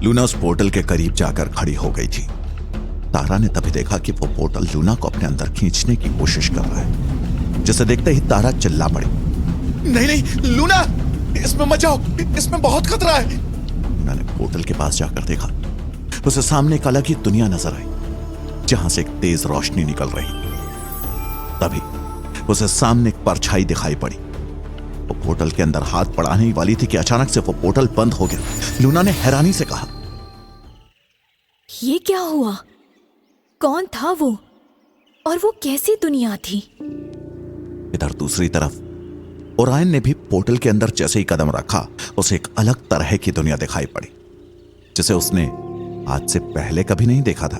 Luna उस portal के करीब जाकर खड़ी हो गई थी। तारा ने तभी देखा कि वो पोर्टल लूना को अपने अंदर खींचने की कोशिश कर रहा है। जिसे देखते ही तारा चिल्ला पड़ी, नहीं नहीं लूना, इसमें मत जाओ, इसमें बहुत खतरा है। लूना ने पोर्टल के पास जाकर देखा। उसे सामने एक अलग ही दुनिया नजर आई, जहां से एक तेज रोशनी निकल रही। तभी उसे सामने एक परछाई दिखाई पड़ी। वो पोर्टल के अंदर हाथ बढ़ाने ही वाली थी कि अचानक से वो पोर्टल बंद हो गया। लूना ने हैरानी से कहा, ये क्या हुआ? कौन था वो? और वो कैसी दुनिया थी? इधर दूसरी तरफ ओरायन ने भी पोर्टल के अंदर जैसे ही कदम रखा, उसे एक अलग तरह की दुनिया दिखाई पड़ी, जिसे उसने आज से पहले कभी नहीं देखा था।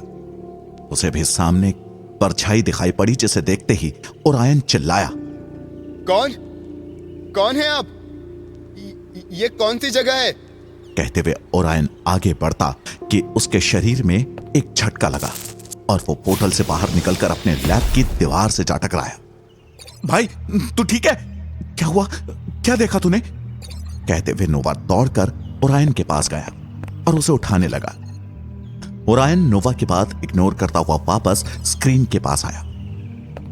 उसे भी सामने एक परछाई दिखाई पड़ी, जिसे देखते ही ओरायन चिल्लाया, कौन है आप? ये कौन सी जगह है? कहते हुए ओरायन आगे बढ़ता कि उसके शरीर में एक झटका लगा और वो पोर्टल से बाहर निकलकर अपने लैब की दीवार से जा टकराया। भाई तू ठीक है? क्या हुआ? क्या देखा तूने? कहते हुए नोवा दौड़कर ओरायन के पास गया और उसे उठाने लगा। ओरायन नोवा की बात इग्नोर करता हुआ वापस स्क्रीन के पास आया,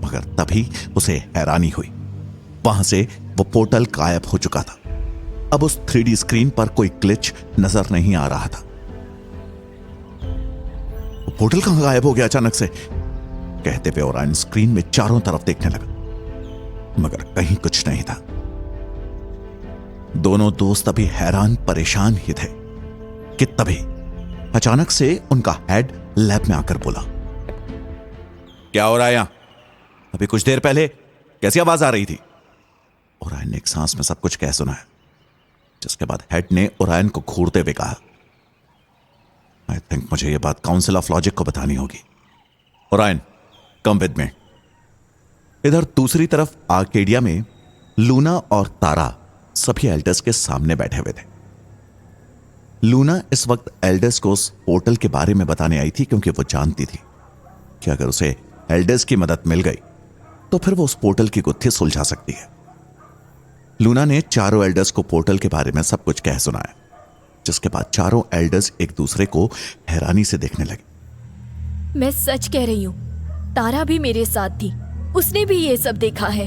मगर तभी उसे हैरानी हुई। वहां से वो पोर्टल गायब हो चुका था। अब उस 3D स्क्रीन पर कोई ग्लिच नजर नहीं आ रहा था। वो पोर्टल कहां गायब हो गया अचानक से? कहते हुए ओरायन स्क्रीन में चारों तरफ देखने लगा, मगर कहीं कुछ नहीं था। दोनों दोस्त अभी हैरान परेशान ही थे कि तभी अचानक से उनका हेड लैब में आकर बोला, क्या हो रहा है यहां? अभी कुछ देर पहले कैसी आवाज आ रही थी? ओरायन ने एक सांस में सब कुछ कह सुनाया, जिसके बाद हेड ने ओरायन को घूरते हुए कहा, आई थिंक मुझे यह बात काउंसिल ऑफ लॉजिक को बतानी होगी। Orion come with me. इधर दूसरी तरफ आर्केडिया में लूना और तारा सभी एल्डर्स के सामने बैठे हुए थे। लूना इस वक्त एल्डर्स को उस पोर्टल के बारे में बताने आई थी, क्योंकि वो जानती थी कि अगर उसे एल्डर्स की मदद मिल गई तो फिर वो उस पोर्टल की गुत्थी सुलझा सकती है। लूना ने चारों एल्डर्स को पोर्टल के बारे में सब कुछ कह सुनाया, जिसके बाद चारों एल्डर्स एक दूसरे को हैरानी से देखने लगे। मैं सच कह रही हूँ, तारा भी मेरे साथ थी, उसने भी ये सब देखा है।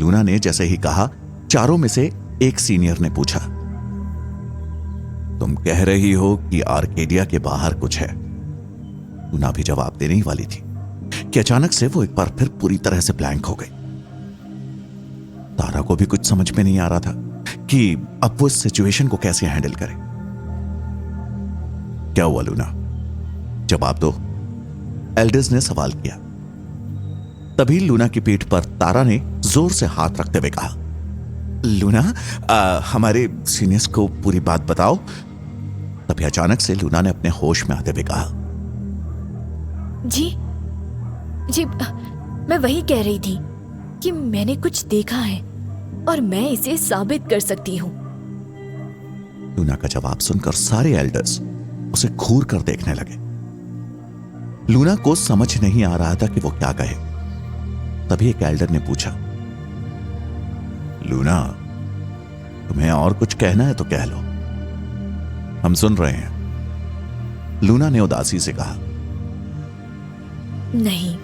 लूना ने जैसे ही कहा, चारों में से एक सीनियर ने पूछा, तुम कह रही हो कि आर्केडिया के बाहर कुछ है? लूना भी जवाब देने ही वाली थी कि अचानक से वो एक बार फिर पूरी तरह से ब्लैंक हो गई। तारा को भी कुछ समझ में नहीं आ रहा था कि अब वो इस सिचुएशन को कैसे हैंडल करे। क्या हुआ लूना? जवाब दो, एल्डर्स ने सवाल किया। तभी लूना की पीठ पर तारा ने जोर से हाथ रखते हुए कहा, लूना हमारे सीनियर्स को पूरी बात बताओ। तभी अचानक से लूना ने अपने होश में आते हुए कहा, जी मैं वही कह रही थी कि मैंने कुछ देखा है और मैं इसे साबित कर सकती हूँ। लूना का जवाब सुनकर सारे एल्डर्स उसे घूर कर देखने लगे। लूना को समझ नहीं आ रहा था कि वो क्या कहे। तभी एक एल्डर ने पूछा, लूना तुम्हें और कुछ कहना है तो कह लो, हम सुन रहे हैं। लूना ने उदासी से कहा, नहीं,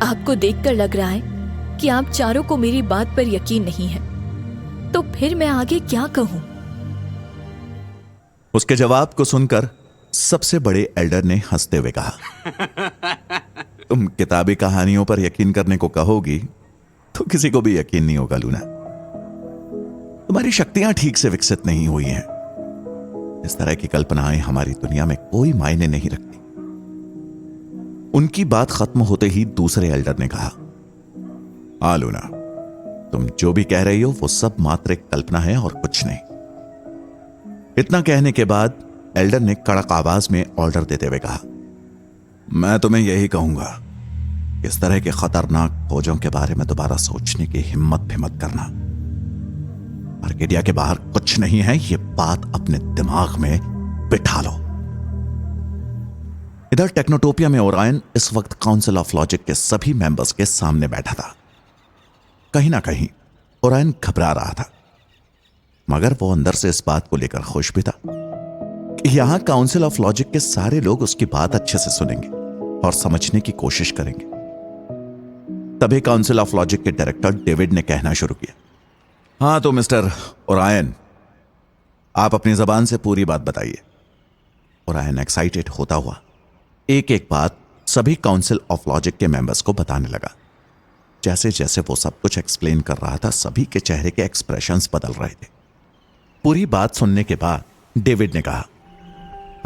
आपको देखकर लग रहा है कि आप चारों को मेरी बात पर यकीन नहीं है, तो फिर मैं आगे क्या कहूं? उसके जवाब को सुनकर सबसे बड़े एल्डर ने हंसते हुए कहा, तुम किताबी कहानियों पर यकीन करने को कहोगी तो किसी को भी यकीन नहीं होगा लूना। तुम्हारी शक्तियां ठीक से विकसित नहीं हुई हैं। इस तरह की कल्पनाएं हमारी दुनिया में कोई मायने नहीं रखती। उनकी बात खत्म होते ही दूसरे एल्डर ने कहा, हाँ लूना, तुम जो भी कह रही हो वो सब मात्र एक कल्पना है और कुछ नहीं। इतना कहने के बाद एल्डर ने कड़क आवाज में ऑर्डर देते हुए कहा, मैं तुम्हें यही कहूंगा, इस तरह के खतरनाक खोजों के बारे में दोबारा सोचने की हिम्मत भी मत करना। आर्केडिया के बाहर कुछ नहीं है, ये बात अपने दिमाग में बिठा लो। इधर टेक्नोटोपिया में ओरायन इस वक्त काउंसिल ऑफ लॉजिक के सभी मेंबर्स के सामने बैठा था। कहीं ना कहीं ओरायन घबरा रहा था, मगर वो अंदर से इस बात को लेकर खुश भी था कि यहां काउंसिल ऑफ लॉजिक के सारे लोग उसकी बात अच्छे से सुनेंगे और समझने की कोशिश करेंगे। तभी काउंसिल ऑफ लॉजिक के डायरेक्टर डेविड ने कहना शुरू किया, हाँ तो मिस्टर ओरायन, आप अपनी जबान से पूरी बात बताइए। ओरायन एक्साइटेड होता हुआ एक एक बात सभी काउंसिल ऑफ लॉजिक के मेंबर्स को बताने लगा। जैसे जैसे वो सब कुछ एक्सप्लेन कर रहा था, सभी के चेहरे के एक्सप्रेशंस बदल रहे थे। पूरी बात सुनने के बाद डेविड ने कहा,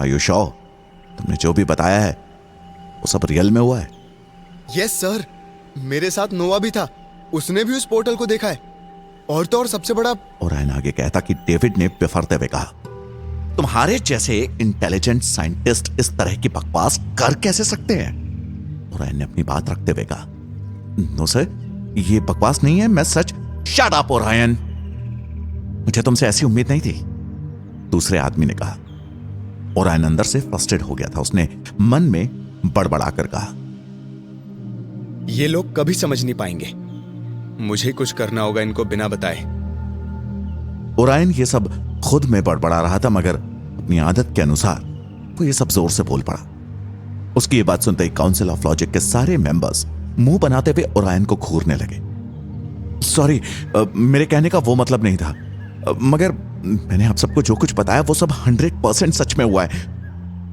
आर यू श्योर? तुमने जो भी बताया है वो सब रियल में हुआ है? यस सर, मेरे साथ नोवा भी था, उसने भी उस पोर्टल को देखा है। और तो और सबसे बड़ा। ओरायन आगे कहता कि डेविड ने बिफरते हुए कहा, तुम्हारे जैसे इंटेलिजेंट साइंटिस्ट इस तरह की बकवास कर कैसे सकते हैं? ओरायन ने अपनी बात रखते हुए कहा, नो सर, ये बकवास नहीं है, मैं सच। शट अप ओरायन, मुझे तुमसे ऐसी उम्मीद नहीं थी, दूसरे आदमी ने कहा। ओरायन अंदर से फ्रस्ट्रेट हो गया था। उसने मन में बड़बड़ाकर कहा, ये लोग कभी समझ नहीं पाएंगे, मुझे कुछ करना होगा इनको बिना बताए। ओरायन ये सब खुद में बड़बड़ा रहा था, मगर अपनी आदत के अनुसार वो ये सब जोर से बोल पड़ा। उसकी ये बात सुनते ही काउंसिल ऑफ लॉजिक के सारे मेंबर्स मुंह बनाते हुए ओरायन को घूरने लगे। सॉरी, मेरे कहने का वो मतलब नहीं था, मगर मैंने आप सबको जो कुछ बताया वो सब 100% सच में हुआ है,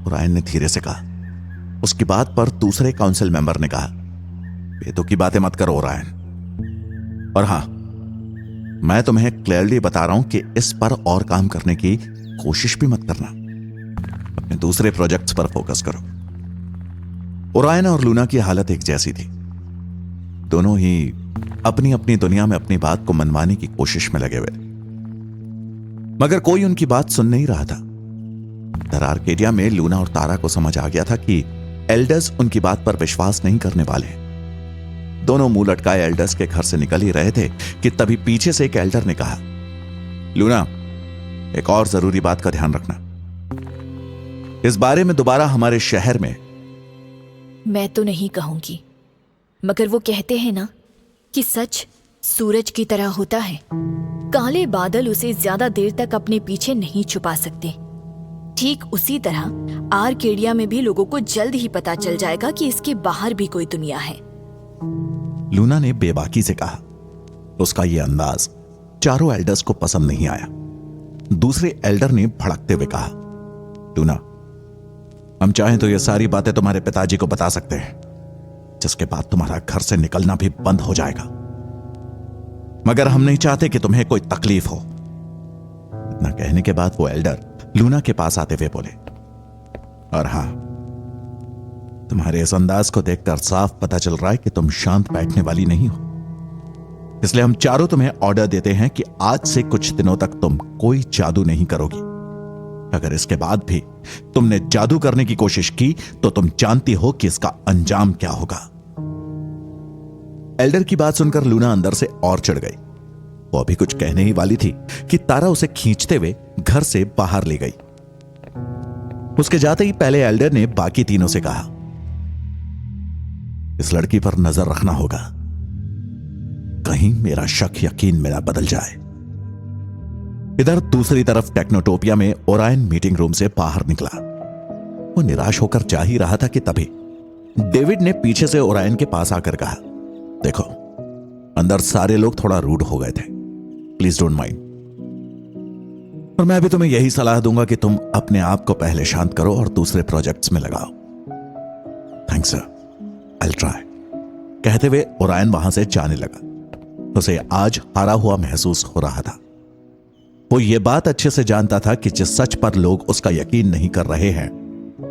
ओरायन ने धीरे से कहा। उसकी बात पर दूसरे काउंसिल मेंबर ने कहा, बेतुकी की बातें मत करो ओरायन, और हां, मैं तुम्हें क्लियरली बता रहा हूं कि इस पर और काम करने की कोशिश भी मत करना, अपने दूसरे प्रोजेक्ट्स पर फोकस करो। ओरायन और लूना की हालत एक जैसी थी। दोनों ही अपनी अपनी दुनिया में अपनी बात को मनवाने की कोशिश में लगे हुए थे, मगर कोई उनकी बात सुन नहीं रहा था। आर्केडिया में लूना और तारा को समझ आ गया था कि एल्डर्स उनकी बात पर विश्वास नहीं करने वाले हैं। दोनों मुंह लटकाए एल्डर्स के घर से निकल ही रहे थे कि तभी पीछे से एक एल्डर ने कहा, लूना, एक और जरूरी बात का ध्यान रखना, इस बारे में दोबारा हमारे शहर में। मैं तो नहीं कहूंगी, मगर वो कहते हैं ना कि सच सूरज की तरह होता है। काले बादल उसे ज्यादा देर तक अपने पीछे नहीं छुपा सकते। ठीक उसी तरह आर्केडिया में भी लोगों को जल्द ही पता चल जाएगा कि इसके बाहर भी कोई दुनिया है। लूना ने बेबाकी से कहा। उसका यह अंदाज चारों एल्डर्स को पसंद नहीं आया। दूसरे एल्डर ने भड़कते हुए कहा, लूना, हम चाहें तो ये सारी बातें तुम्हारे पिताजी को बता सकते हैं, जिसके बाद तुम्हारा घर से निकलना भी बंद हो जाएगा, मगर हम नहीं चाहते कि तुम्हें कोई तकलीफ हो। इतना कहने के बाद वो एल्डर लूना के पास आते हुए बोले, और हां, तुम्हारे इस अंदाज को देखकर साफ पता चल रहा है कि तुम शांत बैठने वाली नहीं हो, इसलिए हम चारों तुम्हें ऑर्डर देते हैं कि आज से कुछ दिनों तक तुम कोई जादू नहीं करोगी। अगर इसके बाद भी तुमने जादू करने की कोशिश की तो तुम जानती हो कि इसका अंजाम क्या होगा। एल्डर की बात सुनकर लूना अंदर से और चढ़ गई। वो अभी कुछ कहने ही वाली थी कि तारा उसे खींचते हुए घर से बाहर ले गई। उसके जाते ही पहले एल्डर ने बाकी तीनों से कहा, इस लड़की पर नजर रखना होगा, कहीं मेरा शक यकीन में ना बदल जाए। इधर दूसरी तरफ टेक्नोटोपिया में ओरायन मीटिंग रूम से बाहर निकला। वो निराश होकर जा ही रहा था कि तभी डेविड ने पीछे से ओरायन के पास आकर कहा, देखो, अंदर सारे लोग थोड़ा रूड हो गए थे, प्लीज डोंट माइंड, और मैं भी तुम्हें यही सलाह दूंगा कि तुम अपने आप को पहले शांत करो और दूसरे प्रोजेक्ट्स में लगाओ। Thanks sir, I will try. कहते हुए ओरायन वहां से जाने लगा। उसे आज हारा हुआ महसूस हो रहा था। वो ये बात अच्छे से जानता था कि जिस सच पर लोग उसका यकीन नहीं कर रहे हैं,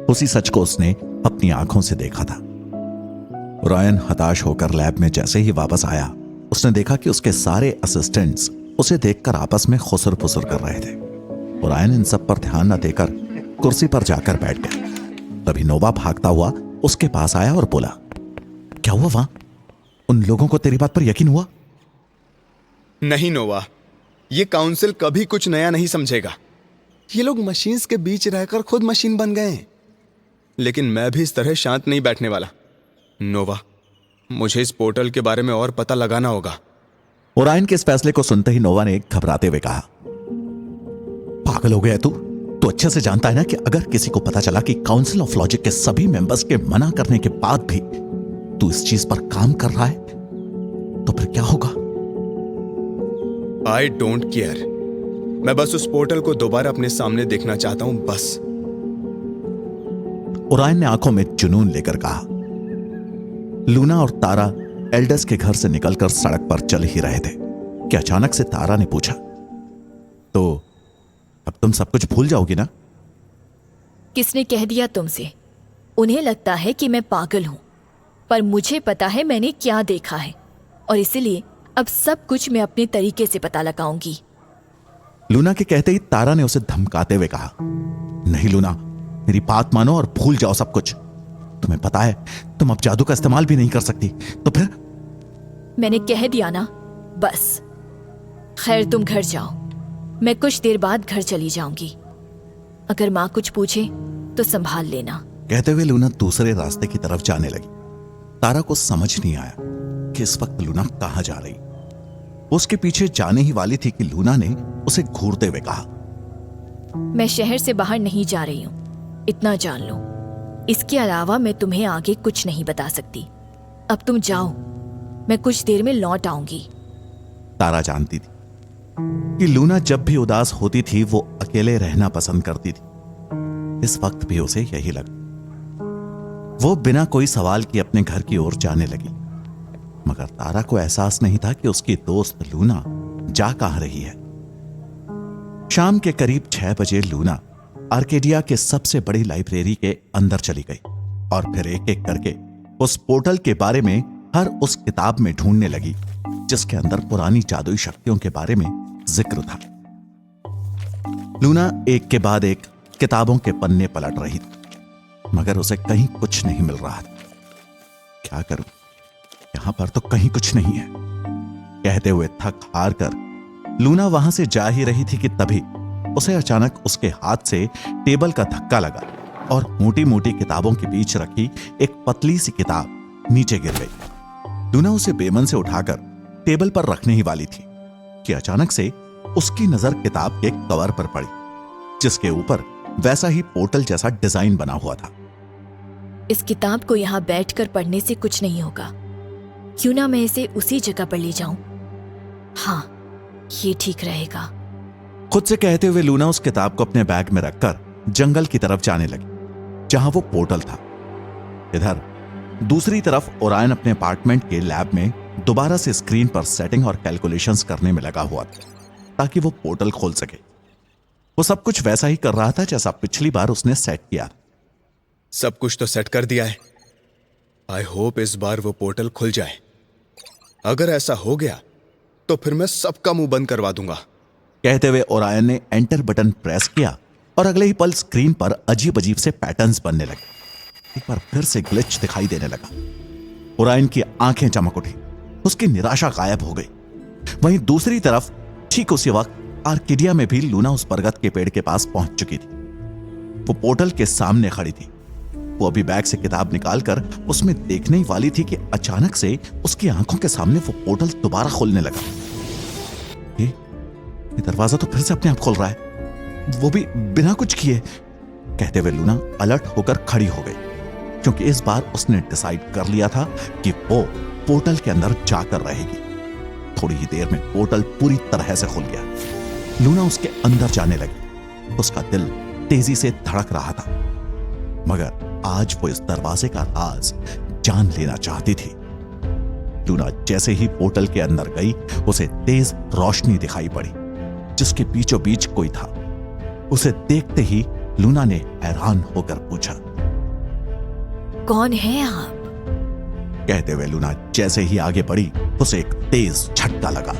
उसी सच को उसने अपनी आंखों से देखा था। ओरायन हताश होकर लैब में जैसे ही वापस आया, उसने देखा कि उसके सारे असिस्टेंट्स उसे देखकर आपस में खुसर फुसर कर रहे थे। ओरायन इन सब पर ध्यान न देकर कुर्सी पर जाकर बैठ गया। तभी नोवा भागता हुआ उसके पास आया और बोला, क्या हुआ वहां? उन लोगों को तेरी बात पर यकीन हुआ? नहीं नोवा, ये काउंसिल कभी कुछ नया नहीं समझेगा। ये लोग मशीन्स के बीच रहकर खुद मशीन बन गए हैं। लेकिन मैं भी इस तरह शांत नहीं बैठने वाला। नोवा, मुझे इस पोर्टल के बारे में और पता लगाना होगा। ओरायन के इस फैसले को सुनते ही नोवा ने घबराते हुए कहा, पागल हो गया तू तू अच्छे से जानता है ना कि अगर किसी को पता चला कि काउंसिल ऑफ लॉजिक के सभी मेंबर्स के मना करने के बाद भी तू इस चीज पर काम कर रहा है तो फिर क्या होगा? I don't care. मैं बस उस पोर्टल को दोबारा अपने सामने देखना चाहता हूं, बस। ओरायन ने आंखों में जुनून लेकर कहा। लूना और तारा एल्डर्स के घर से निकलकर सड़क पर चल ही रहे थे कि अचानक से तारा ने पूछा, तो अब तुम सब कुछ भूल जाओगी ना? किसने कह दिया तुमसे? उन्हें लगता है कि मैं पागल हूं, पर मुझे पता है मैंने क्या देखा है, और इसीलिए अब सब कुछ मैं अपने तरीके से पता लगाऊंगी। लूना के कहते ही तारा ने उसे धमकाते हुए कहा, नहीं लूना, मेरी बात मानो और भूल जाओ सब कुछ। तुम्हें पता है तुम अब जादू का इस्तेमाल भी नहीं कर सकती, तो फिर? मैंने कह दिया ना, बस। खैर तुम घर जाओ, मैं कुछ देर बाद घर चली जाऊंगी। अगर माँ कुछ पूछे तो संभाल लेना। कहते हुए लूना दूसरे रास्ते की तरफ जाने लगी। तारा को समझ नहीं आया कि इस वक्त लूना कहां जा रही। उसके पीछे जाने ही वाली थी कि लूना ने उसे घूरते हुए कहा, मैं शहर से बाहर नहीं जा रही हूँ, इतना जान लो। इसके अलावा मैं तुम्हें आगे कुछ नहीं बता सकती। अब तुम जाओ, मैं कुछ देर में लौट आऊंगी। तारा जानती थी कि लूना जब भी उदास होती थी वो अकेले रहना पसंद करती थी। इस वक्त भी उसे यही लगा। वो बिना कोई सवाल किए अपने घर की ओर जाने लगी, मगर तारा को एहसास नहीं था कि उसकी दोस्त लूना जा कहां रही है। शाम के करीब 6 बजे लूना आर्केडिया के सबसे बड़ी लाइब्रेरी के अंदर चली गई और फिर एक एक करके उस पोर्टल के बारे में हर उस किताब में ढूंढने लगी जिसके अंदर पुरानी जादुई शक्तियों के बारे में जिक्र था। लूना एक के बाद एक किताबों के पन्ने पलट रही थी, मगर उसे कहीं कुछ नहीं मिल रहा था। क्या करूं, यहां पर तो कहीं कुछ नहीं है। कहते हुए थक हार कर लूना वहां से जा ही रही थी कि तभी उसे अचानक उसके हाथ से टेबल का धक्का लगा और मोटी मोटी किताबों के बीच रखी एक पतली सी किताब नीचे गिर गई। लूना उसे बेमन से उठाकर टेबल पर रखने ही वाली थी कि अचानक से उसकी नजर किताब के कवर पर पड़ी जिसके ऊपर वैसा ही पोर्टल जैसा डिजाइन बना हुआ था। इस किताब को यहाँ बैठकर पढ़ने से कुछ नहीं होगा। क्यों ना मैं इसे उसी जगह पर ले जाऊं? हाँ, ये ठीक रहेगा। खुद से कहते हुए लूना उस किताब को अपने बैग में रखकर जंगल की तरफ जाने लगी जहां वो पोर्टल था। इधर दूसरी तरफ ओरायन अपने अपार्टमेंट के लैब में दोबारा से स्क्रीन पर सेटिंग और कैलकुलेशंस करने में लगा हुआ था ताकि वो पोर्टल खोल सके। वो सब कुछ वैसा ही कर रहा था जैसा पिछली बार उसने सेट किया। सब कुछ तो सेट कर दिया है। आई होप इस बार वो पोर्टल खुल जाए। अगर ऐसा हो गया तो फिर मैं सबका मुंह बंद करवा दूंगा। कहते हुए ओरायन ने एंटर बटन प्रेस किया और अगले ही पल स्क्रीन पर अजीब अजीब से पैटर्न्स बनने लगे। एक बार फिर से ग्लिच दिखाई देने लगा। ओरायन की आंखें चमक उठी, उसकी निराशा गायब हो गई। वहीं दूसरी तरफ ठीक उसी वक्त आर्किडिया में भी लूना उस बरगद के पेड़ के पास पहुंच चुकी थी। वो पोर्टल के सामने खड़ी थी। वो अभी बैग से किताब निकालकर उसमें देखने ही वाली थी कि अचानक से उसकी आंखों के सामने वो पोर्टल दोबारा खुलने लगा। ये दरवाजा तो फिर से अपने आप खुल रहा है, वो भी बिना कुछ किए। कहते हुए लूना अलर्ट होकर खड़ी हो गई क्योंकि इस बार उसने डिसाइड कर लिया था कि वो पोर्टल के अंदर जाकर रहेगी। थोड़ी ही देर में पोर्टल पूरी तरह से खुल गया। लूना उसके अंदर जाने लगी। उसका दिल तेजी से धड़क रहा था, मगर आज वो इस दरवाजे का राज जान लेना चाहती थी। लूना जैसे ही पोर्टल के अंदर गई उसे तेज रोशनी दिखाई पड़ी जिसके बीचों बीच कोई था। उसे देखते ही लूना ने हैरान होकर पूछा, कौन है आप? कहते हुए लूना जैसे ही आगे बढ़ी उसे एक तेज झटका लगा।